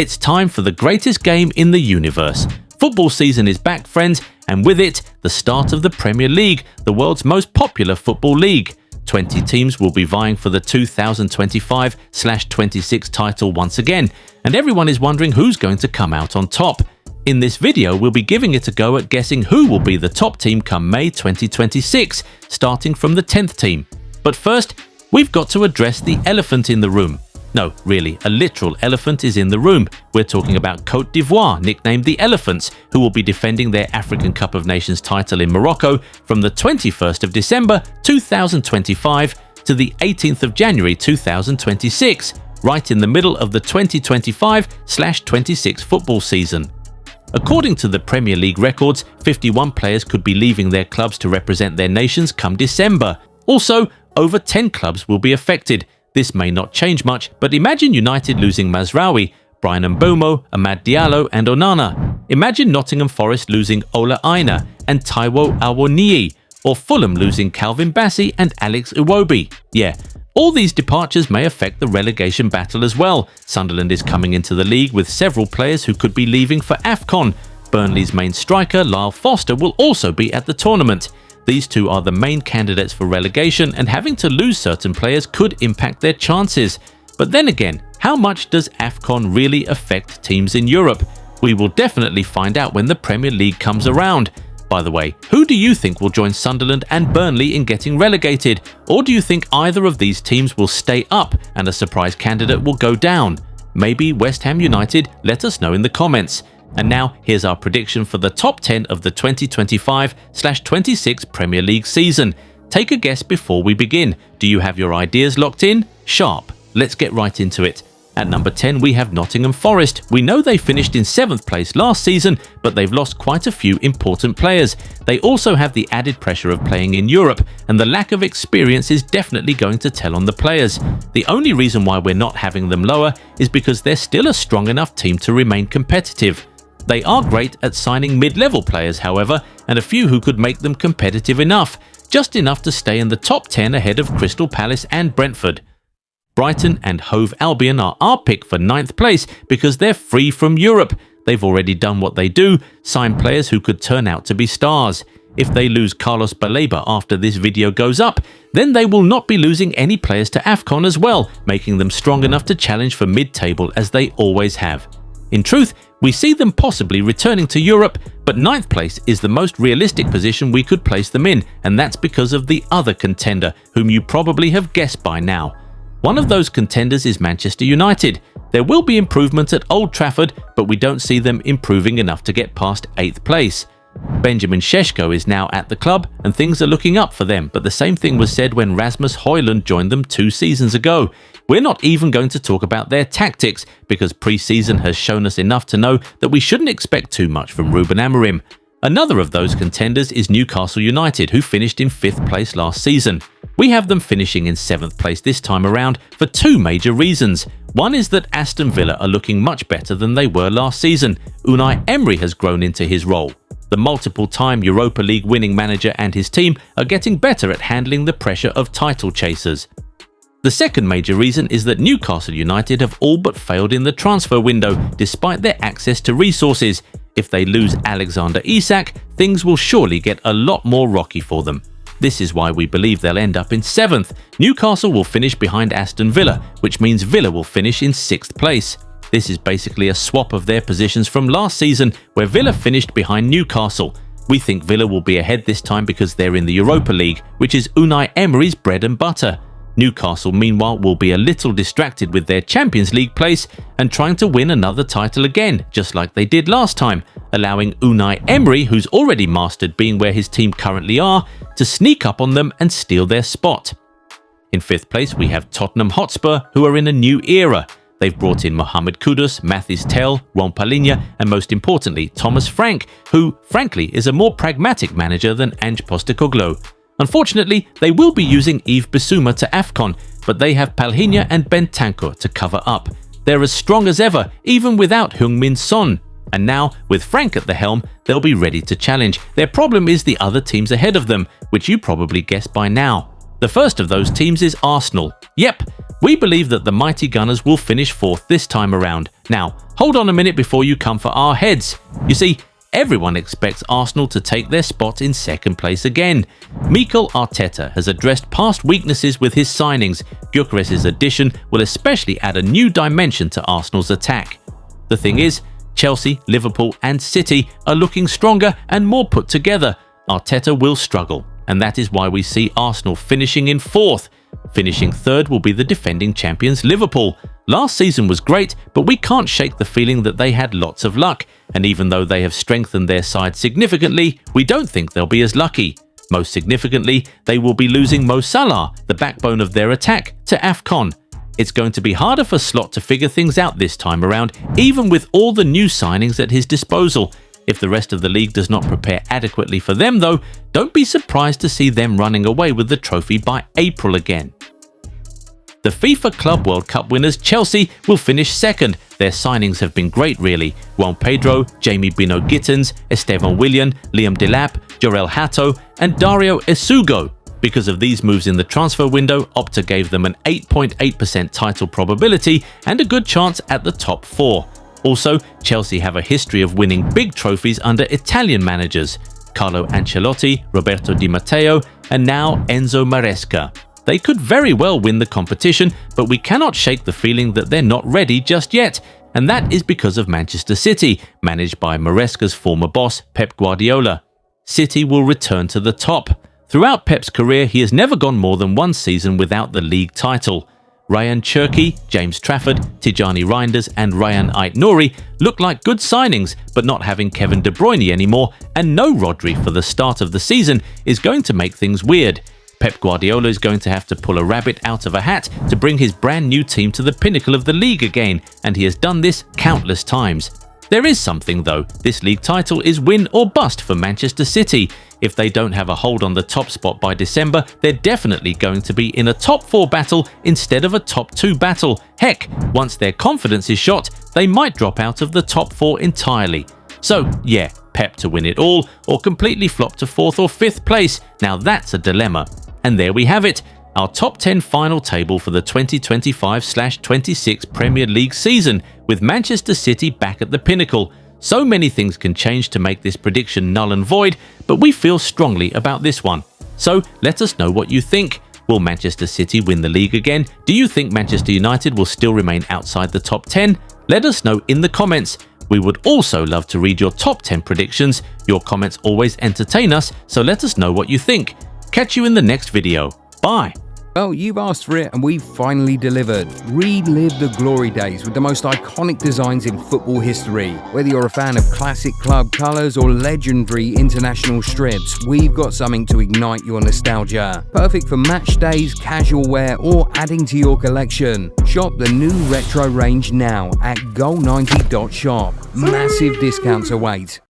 It's time for the greatest game in the universe. Football season is back, friends, and with it, the start of the Premier League, the world's most popular football league. 20 teams will be vying for the 2025/26 title once again, and everyone is wondering who's going to come out on top. In this video, we'll be giving it a go at guessing who will be the top team come May 2026, starting from the 10th team. But first, we've got to address the elephant in the room. No, really, a literal elephant is in the room. We're talking about Côte d'Ivoire, nicknamed the Elephants, who will be defending their African Cup of Nations title in Morocco from the 21st of December 2025 to the 18th of January 2026, right in the middle of the 2025/26 football season. According to the Premier League records, 51 players could be leaving their clubs to represent their nations come December. Also, over 10 clubs will be affected. This may not change much, but imagine United losing Mazraoui, Brian Mbeumo, Amad Diallo and Onana. Imagine Nottingham Forest losing Ola Aina and Taiwo Awoniyi, or Fulham losing Calvin Bassey and Alex Iwobi. Yeah, all these departures may affect the relegation battle as well. Sunderland is coming into the league with several players who could be leaving for AFCON. Burnley's main striker, Lyle Foster, will also be at the tournament. These two are the main candidates for relegation, and having to lose certain players could impact their chances. But then again, how much does AFCON really affect teams in Europe? We will definitely find out when the Premier League comes around. By the way, who do you think will join Sunderland and Burnley in getting relegated? Or do you think either of these teams will stay up and a surprise candidate will go down? Maybe West Ham United? Let us know in the comments. And now, here's our prediction for the top 10 of the 2025/26 Premier League season. Take a guess before we begin. Do you have your ideas locked in? Sharp. Let's get right into it. At number 10, we have Nottingham Forest. We know they finished in 7th place last season, but they've lost quite a few important players. They also have the added pressure of playing in Europe, and the lack of experience is definitely going to tell on the players. The only reason why we're not having them lower is because they're still a strong enough team to remain competitive. They are great at signing mid-level players, however, and a few who could make them competitive enough, just enough to stay in the top 10 ahead of Crystal Palace and Brentford. Brighton and Hove Albion are our pick for 9th place because they're free from Europe. They've already done what they do, sign players who could turn out to be stars. If they lose Carlos Baleba after this video goes up, then they will not be losing any players to AFCON as well, making them strong enough to challenge for mid-table as they always have. In truth, we see them possibly returning to Europe, but 9th place is the most realistic position we could place them in, and that's because of the other contender, whom you probably have guessed by now. One of those contenders is Manchester United. There will be improvement at Old Trafford, but we don't see them improving enough to get past 8th place. Benjamin Šeško is now at the club, and things are looking up for them, but the same thing was said when Rasmus Højlund joined them 2 seasons ago. We're not even going to talk about their tactics, because pre-season has shown us enough to know that we shouldn't expect too much from Ruben Amorim. Another of those contenders is Newcastle United, who finished in 5th place last season. We have them finishing in 7th place this time around for 2 major reasons. One is that Aston Villa are looking much better than they were last season. Unai Emery has grown into his role. The multiple-time Europa League winning manager and his team are getting better at handling the pressure of title chasers. The second major reason is that Newcastle United have all but failed in the transfer window, despite their access to resources. If they lose Alexander Isak, things will surely get a lot more rocky for them. This is why we believe they'll end up in 7th. Newcastle will finish behind Aston Villa, which means Villa will finish in 6th place. This is basically a swap of their positions from last season, where Villa finished behind Newcastle. We think Villa will be ahead this time because they're in the Europa League, which is Unai Emery's bread and butter. Newcastle, meanwhile, will be a little distracted with their Champions League place and trying to win another title again, just like they did last time, allowing Unai Emery, who's already mastered being where his team currently are, to sneak up on them and steal their spot. In 5th place, we have Tottenham Hotspur, who are in a new era. They've brought in Mohamed Kudus, Mathys Tel, Ron Palinha, and most importantly, Thomas Frank, who, frankly, is a more pragmatic manager than Ange Postecoglou. Unfortunately, they will be using Yves Bissouma to AFCON, but they have Palinha and Bentancur to cover up. They're as strong as ever, even without Heung-min Son. And now, with Frank at the helm, they'll be ready to challenge. Their problem is the other teams ahead of them, which you probably guessed by now. The first of those teams is Arsenal. Yep, we believe that the mighty Gunners will finish 4th this time around. Now, hold on a minute before you come for our heads. You see, everyone expects Arsenal to take their spot in second place again. Mikel Arteta has addressed past weaknesses with his signings. Gyökeres's addition will especially add a new dimension to Arsenal's attack. The thing is, Chelsea, Liverpool and City are looking stronger and more put together. Arteta will struggle, and that is why we see Arsenal finishing in 4th. Finishing 3rd will be the defending champions Liverpool. Last season was great, but we can't shake the feeling that they had lots of luck, and even though they have strengthened their side significantly, we don't think they'll be as lucky. Most significantly, they will be losing Mo Salah, the backbone of their attack, to AFCON. It's going to be harder for Slot to figure things out this time around, even with all the new signings at his disposal. If the rest of the league does not prepare adequately for them though, don't be surprised to see them running away with the trophy by April again. The FIFA Club World Cup winners Chelsea will finish 2nd. Their signings have been great really. Juan Pedro, Jamie Bino-Gittens, Esteban Willian, Liam Delap, Jorel Hato and Dario Esugo. Because of these moves in the transfer window, Opta gave them an 8.8% title probability and a good chance at the top 4. Also, Chelsea have a history of winning big trophies under Italian managers, Carlo Ancelotti, Roberto Di Matteo and now Enzo Maresca. They could very well win the competition, but we cannot shake the feeling that they're not ready just yet, and that is because of Manchester City, managed by Maresca's former boss, Pep Guardiola. City will return to the top. Throughout Pep's career, he has never gone more than one season without the league title. Ryan Cherki, James Trafford, Tijani Reinders and Ryan Ait-Nouri look like good signings, but not having Kevin De Bruyne anymore and no Rodri for the start of the season is going to make things weird. Pep Guardiola is going to have to pull a rabbit out of a hat to bring his brand new team to the pinnacle of the league again, and he has done this countless times. There is something though, this league title is win or bust for Manchester City. If they don't have a hold on the top spot by December, they're definitely going to be in a top 4 battle instead of a top 2 battle. Heck, once their confidence is shot, they might drop out of the top 4 entirely. So yeah, Pep to win it all, or completely flop to 4th or 5th place. Now that's a dilemma. And there we have it, our top 10 final table for the 2025/26 Premier League season, with Manchester City back at the pinnacle. So many things can change to make this prediction null and void, but we feel strongly about this one. So let us know what you think. Will Manchester City win the league again? Do you think Manchester United will still remain outside the top 10? Let us know in the comments. We would also love to read your top 10 predictions. Your comments always entertain us, so let us know what you think. Catch you in the next video. Bye. Well, you've asked for it and we've finally delivered. Relive the glory days with the most iconic designs in football history. Whether you're a fan of classic club colours or legendary international strips, we've got something to ignite your nostalgia. Perfect for match days, casual wear or adding to your collection. Shop the new retro range now at goal90.shop. Massive discounts await.